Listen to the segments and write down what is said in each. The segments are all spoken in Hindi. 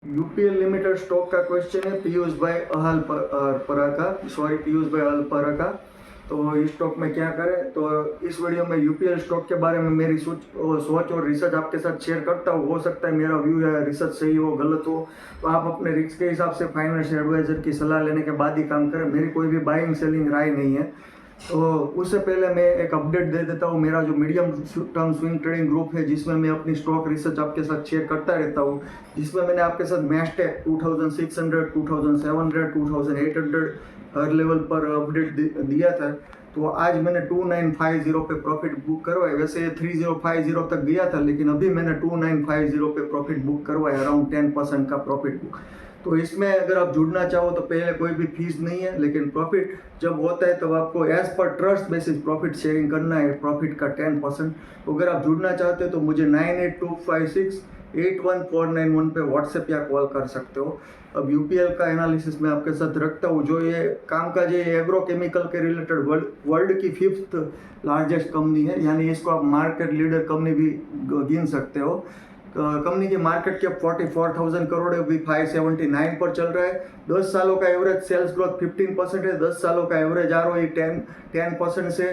यूपीएल लिमिटेड स्टॉक का क्वेश्चन है पीयूष भाई अहलपरा का, सॉरी पीयूष भाई अहलपरा का। तो इस स्टॉक में क्या करें, तो इस वीडियो में यूपीएल स्टॉक के बारे में मेरी सोच और रिसर्च आपके साथ शेयर करता हूँ। हो सकता है मेरा व्यू या रिसर्च सही हो गलत हो, तो आप अपने रिस्क के हिसाब से फाइनेंशियल एडवाइजर की सलाह लेने के बाद ही काम करें। मेरी कोई भी बाइंग सेलिंग राय नहीं है। तो उससे पहले मैं एक अपडेट दे देता हूँ। मेरा जो medium term swing trading group है, जिसमें मैं अपनी स्टॉक रिसर्च आपके साथ शेयर करता रहता हूँ, जिसमें मैंने आपके साथ मैस्टेक 2600, 2700, 2800 हर लेवल पर अपडेट दिया था। तो आज मैंने 2950 पे प्रॉफिट बुक करवाया। वैसे 3050 तक गया था, लेकिन अभी मैंने 2950 पे प्रॉफिट बुक करवाया, अराउंड 10% का प्रॉफिट बुक। तो इसमें अगर आप जुड़ना चाहो तो पहले कोई भी फीस नहीं है, लेकिन प्रॉफिट जब होता है तब आपको as per trust basis profit sharing करना है, प्रॉफिट का 10%। तो अगर आप जुड़ना चाहते हो तो मुझे 9825681491 पे व्हाट्सएप या कॉल कर सकते हो। अब यूपीएल का एनालिसिस मैं आपके साथ रखता हूँ। जो ये कामकाज है, ये एग्रो केमिकल के रिलेटेड वर्ल्ड की 5th लार्जेस्ट कंपनी है, यानी इसको आप मार्केट लीडर कंपनी भी गिन सकते हो। कंपनी की मार्केट कैप 44,000 करोड़ है, अभी 579 पर चल रहा है। 10 सालों का एवरेज सेल्स ग्रोथ 15% है, 10 सालों का एवरेज आरओई 10% से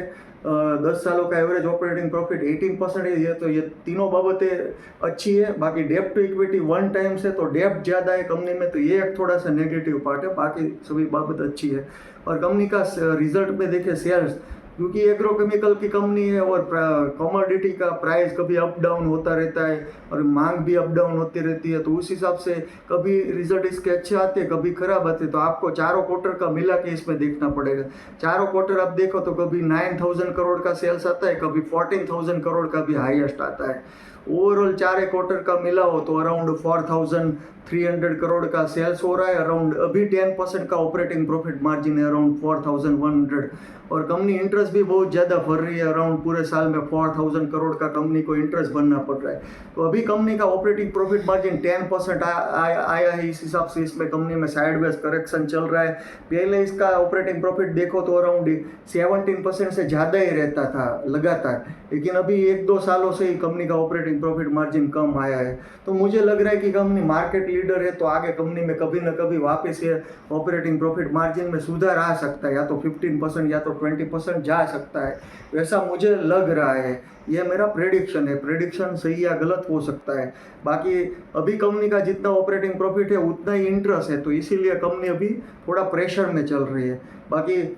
10 सालों का एवरेज ऑपरेटिंग प्रॉफिट 18% है। ये तीनों बाबतें अच्छी है। बाकी डेप्ट टू इक्विटी 1 टाइम्स है, तो डेप्ट ज़्यादा है कंपनी में, तो ये एक थोड़ा सा नेगेटिव पार्ट है। बाकी सभी बाबत अच्छी है। और कंपनी का रिजल्ट में देखें, सेल्स, क्योंकि एग्रोकेमिकल की कंपनी है और कमोडिटी का प्राइस कभी अप डाउन होता रहता है और मांग भी अप डाउन होती रहती है, तो उस हिसाब से कभी रिजल्ट इसके अच्छे आते हैं, कभी खराब आते हैं। तो आपको चारों क्वार्टर का मिला के इसमें देखना पड़ेगा। चारों क्वार्टर आप देखो तो कभी 9000 करोड़ का सेल्स आता है, कभी 14,000 करोड़ का भी हाईएस्ट आता है। ओवरऑल चार क्वार्टर का मिला हो तो अराउंड 4300 करोड़ का सेल्स हो रहा है, अराउंड अभी 10% का ऑपरेटिंग प्रॉफिट मार्जिन है, अराउंड 4100। और कंपनी इंटरेस्ट भी बहुत ज़्यादा भर रही है, अराउंड पूरे साल में 4000 करोड़ का कंपनी को इंटरेस्ट भरना पड़ रहा है। तो अभी कंपनी का ऑपरेटिंग प्रॉफिट मार्जिन 10% आया है। इस हिसाब से इसमें कंपनी में साइडवेज करेक्शन चल रहा है। पहले इसका ऑपरेटिंग प्रॉफिट देखो तो अराउंड 17% से ज़्यादा ही रहता था लगातार, लेकिन अभी 1-2 सालों से ही कंपनी का ऑपरेटिंग प्रॉफिट मार्जिन कम आया है। तो मुझे लग रहा है कि कंपनी मार्केट लीडर है, तो आगे कंपनी में कभी ना कभी वापस ये ऑपरेटिंग प्रॉफिट मार्जिन में सुधार आ सकता है, या तो 15% या तो 20% जा सकता है, वैसा मुझे लग रहा है। ये मेरा प्रेडिक्शन है, प्रेडिक्शन सही या गलत हो सकता है। बाकी अभी कंपनी का जितना ऑपरेटिंग प्रॉफिट है उतना ही इंटरेस्ट है, तो इसीलिए कंपनी अभी थोड़ा प्रेशर में चल रही है। बाकी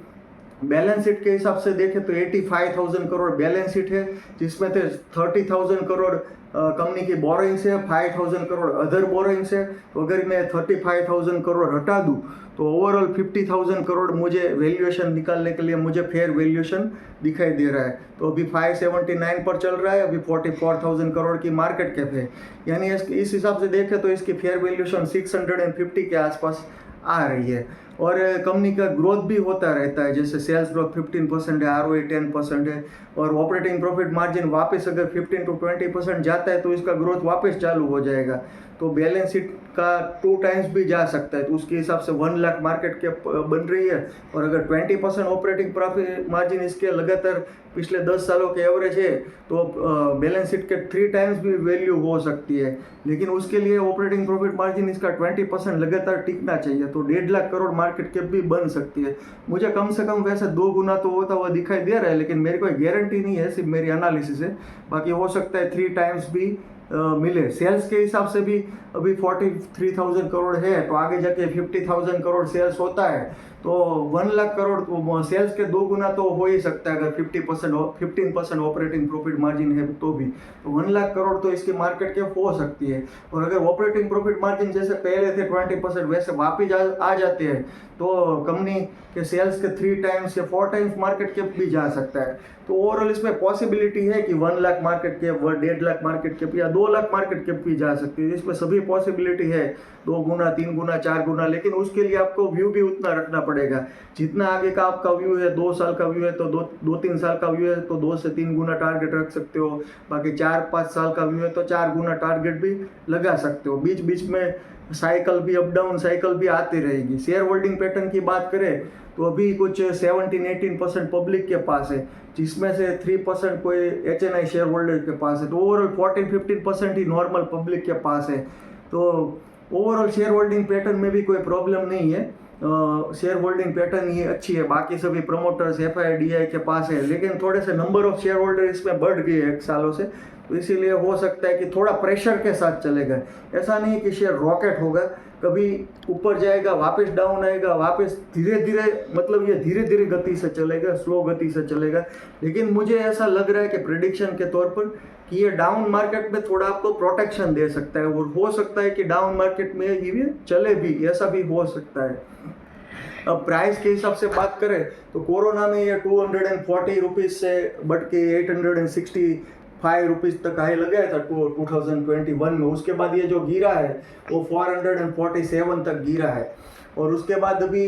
बैलेंस शीट के हिसाब से देखें तो 85,000 करोड़ बैलेंस शीट है, जिसमें से 30,000 करोड़ कंपनी की बोरोइंग्स है, 5,000 करोड़ अदर बोरोइंग्स है। तो अगर मैं 35,000 करोड़ हटा दूँ तो ओवरऑल 50,000 करोड़ मुझे वैल्यूएशन निकालने के लिए मुझे फेयर वैल्यूएशन दिखाई दे रहा है। तो अभी 579 पर चल रहा है, अभी 44,000 करोड़ की मार्केट कैप है, यानी इस हिसाब से देखें तो इसकी फेयर वैल्यूएशन 650 के आसपास आ रही है। और कंपनी का ग्रोथ भी होता रहता है, जैसे सेल्स ग्रोथ 15% है, आरओई 10% है, और ऑपरेटिंग प्रॉफिट मार्जिन वापस अगर 15 to 20% जाता है तो इसका ग्रोथ वापस चालू हो जाएगा। तो बैलेंस शीट का 2 टाइम्स भी जा सकता है, तो उसके हिसाब से 1 लाख मार्केट कैप बन रही है। और अगर 20% ऑपरेटिंग प्रॉफिट मार्जिन इसके लगातार पिछले 10 सालों के एवरेज है, तो बैलेंस शीट के 3 टाइम्स भी वैल्यू हो सकती है। लेकिन उसके लिए ऑपरेटिंग प्रॉफिट मार्जिन इसका 20% लगातार टिकना चाहिए, तो 1.5 लाख करोड़ मार्केट कैप भी बन सकती है। मुझे कम से कम वैसे 2 गुना तो होता हुआ दिखाई दे रहा है, लेकिन मेरी कोई गारंटी नहीं है, सिर्फ मेरी एनालिसिस है। बाकी हो सकता है 3 टाइम्स भी मिले। सेल्स के हिसाब से भी अभी 43,000 करोड़ है, तो आगे जाके 50,000 करोड़ सेल्स होता है तो 1 लाख करोड़ तो सेल्स के 2 गुना तो हो ही सकता है। अगर 15% ऑपरेटिंग प्रॉफिट मार्जिन है तो भी, तो 1 लाख करोड़ तो इसकी मार्केट कैप हो सकती है। और अगर ऑपरेटिंग प्रॉफिट मार्जिन जैसे पहले थे 20% वैसे वापिस आ जाते हैं, तो कंपनी के सेल्स के 3 टाइम्स या 4 टाइम्स मार्केट कैप भी जा सकता है। तो ओवरऑल इसमें पॉसिबिलिटी है कि 1 lakh market cap, 1.5 lakh market cap या 2 लाख मार्केट कैप भी जा सकती है। इसमें सभी पॉसिबिलिटी है, 2 गुना, 3 गुना, 4 गुना, लेकिन उसके लिए आपको व्यू भी उतना रखना पड़ेगा। जितना आगे का आपका व्यू है, 2 साल का व्यू है तो 2-3 साल का व्यू है तो 2 से 3 गुना टारगेट रख सकते हो। बाकी 4-5 साल का व्यू है तो 4 गुना टारगेट भी लगा सकते हो। बीच बीच में साइकिल भी, अप डाउन साइकिल भी आती रहेगी। शेयर होल्डिंग पैटर्न की बात करें तो अभी कुछ 17-18% पब्लिक के पास है, जिसमें से 3% कोई HNI शेयर होल्डर के पास है, तो ओवरऑल 14-15% ही नॉर्मल पब्लिक के पास है। तो ओवरऑल शेयर होल्डिंग पैटर्न में भी कोई प्रॉब्लम नहीं है, शेयर होल्डिंग पैटर्न ही अच्छी है। बाकी सभी प्रमोटर्स FIDI के पास है, लेकिन थोड़े से नंबर ऑफ शेयर होल्डर इसमें बढ़ गए एक सालों से, तो इसीलिए हो सकता है कि थोड़ा प्रेशर के साथ चलेगा। ऐसा नहीं कि शेयर रॉकेट होगा, कभी ऊपर जाएगा वापस डाउन आएगा, वापस धीरे धीरे, मतलब ये धीरे धीरे गति से चलेगा, स्लो गति से चलेगा। लेकिन मुझे ऐसा लग रहा है कि प्रेडिक्शन के तौर पर कि ये डाउन मार्केट में थोड़ा आपको प्रोटेक्शन दे सकता है, और हो सकता है कि डाउन मार्केट में ये चले भी, ऐसा भी हो सकता है। अब प्राइस के हिसाब से बात करें तो कोरोना में ये 240 रुपीज़ से बढ़ के 865 रुपीज़ तक हाई लगाया था 2021 में। उसके बाद ये जो गिरा है वो 447 तक गिरा है, और उसके बाद अभी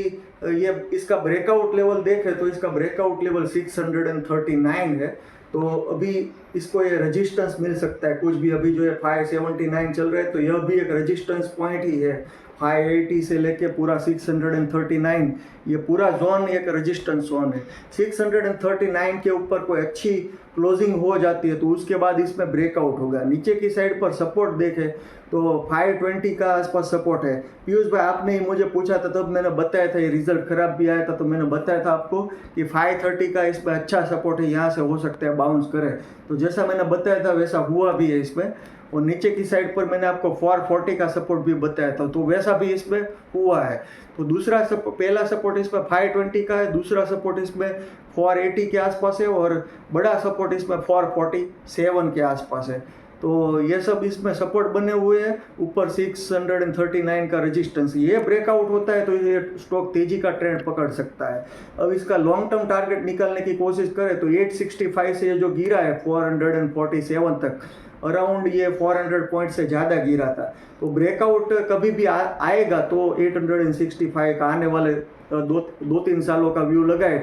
ये इसका ब्रेकआउट लेवल देखें तो इसका ब्रेकआउट लेवल 639 है। तो अभी इसको ये रेजिस्टेंस मिल सकता है कुछ भी। अभी जो है 579 चल रहा है, तो यह भी एक रेजिस्टेंस पॉइंट ही है। 580 से लेके पूरा 639, ये पूरा जोन एक रेजिस्टेंस जोन है। 639 के ऊपर कोई अच्छी क्लोजिंग हो जाती है तो उसके बाद इसमें ब्रेकआउट होगा। नीचे की साइड पर सपोर्ट देखें तो 520 का आसपास सपोर्ट है। पीयूष भाई, आपने ही मुझे पूछा था, तब मैंने बताया था, ये रिजल्ट खराब भी आया था तो मैंने बताया था आपको कि 530 का इसमें अच्छा सपोर्ट है, यहाँ से हो सकता है बाउंस करे। तो जैसा मैंने बताया था वैसा हुआ भी है इसमें। और नीचे की साइड पर मैंने आपको 440 का सपोर्ट भी बताया था, तो वैसा भी इसमें हुआ है। तो दूसरा पहला सपोर्ट इसमें 520 का है, दूसरा सपोर्ट इसमें 480 के आसपास है, और बड़ा सपोर्ट इसमें 447 के आसपास है। तो ये सब इसमें सपोर्ट बने हुए हैं। ऊपर 639 का रेजिस्टेंस, ये ब्रेकआउट होता है तो ये स्टॉक तेजी का ट्रेंड पकड़ सकता है। अब इसका लॉन्ग टर्म टारगेट निकालने की कोशिश करें तो 865 से ये जो गिरा है 447 तक, अराउंड ये 400 पॉइंट से ज़्यादा गिरा था। तो ब्रेकआउट कभी भी आएगा तो 865 का आने वाले 2-3 सालों का व्यू लगाए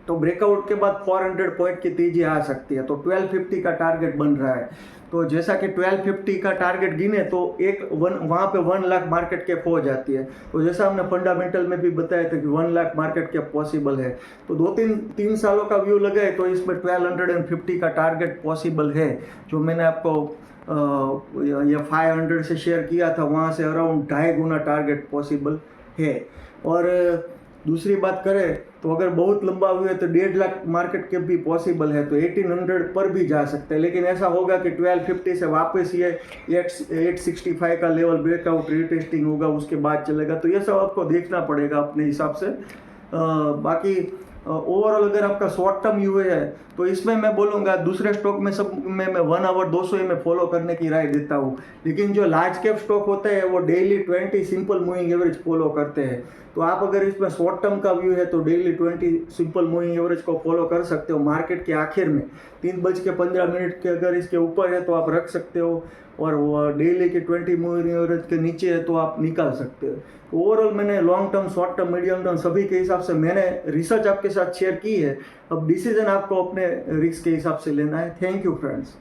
तो ब्रेकआउट के बाद 400 पॉइंट की तेजी आ सकती है। तो 1250 का टारगेट बन रहा है। तो जैसा कि 1250 का टारगेट गिने तो वहाँ पे 1 लाख मार्केट कैप हो जाती है। तो जैसा हमने फंडामेंटल में भी बताया था कि 1 लाख मार्केट कैप पॉसिबल है। तो 2-3 सालों का व्यू लगाए तो इसमें 1250 का टारगेट पॉसिबल है, जो मैंने आपको ये 500 से शेयर किया था, वहाँ से अराउंड 2.5 गुना टारगेट पॉसिबल है। और दूसरी बात करें तो अगर बहुत लंबा हुआ है तो 1.5 लाख मार्केट कैप भी पॉसिबल है, तो 1800 पर भी जा सकते हैं। लेकिन ऐसा होगा कि 1250 से वापस ये 865 का लेवल ब्रेकआउट रीटेस्टिंग होगा, उसके बाद चलेगा। तो ये सब आपको देखना पड़ेगा अपने हिसाब से। बाकी ओवरऑल अगर आपका शॉर्ट टर्म व्यू है तो इसमें मैं बोलूँगा दूसरे स्टॉक में सब में मैं 1 आवर 200 में फॉलो करने की राय देता हूँ। लेकिन जो लार्ज कैप स्टॉक होते हैं वो daily 20 simple moving average follow करते हैं। तो आप अगर इसमें शॉर्ट टर्म का व्यू है तो डेली 20 सिंपल मूविंग एवरेज को फॉलो कर सकते हो। मार्केट के आखिर में 3:15 के अगर इसके ऊपर है तो आप रख सकते हो, और वो डेली के 20 मूविंग एवरेज के नीचे है तो आप निकाल सकते हो। ओवरऑल मैंने long term, short term, medium term सभी के हिसाब से मैंने रिसर्च आपके साथ शेयर की है। अब डिसीजन आपको अपने रिस्क के हिसाब से लेना है। Thank you friends.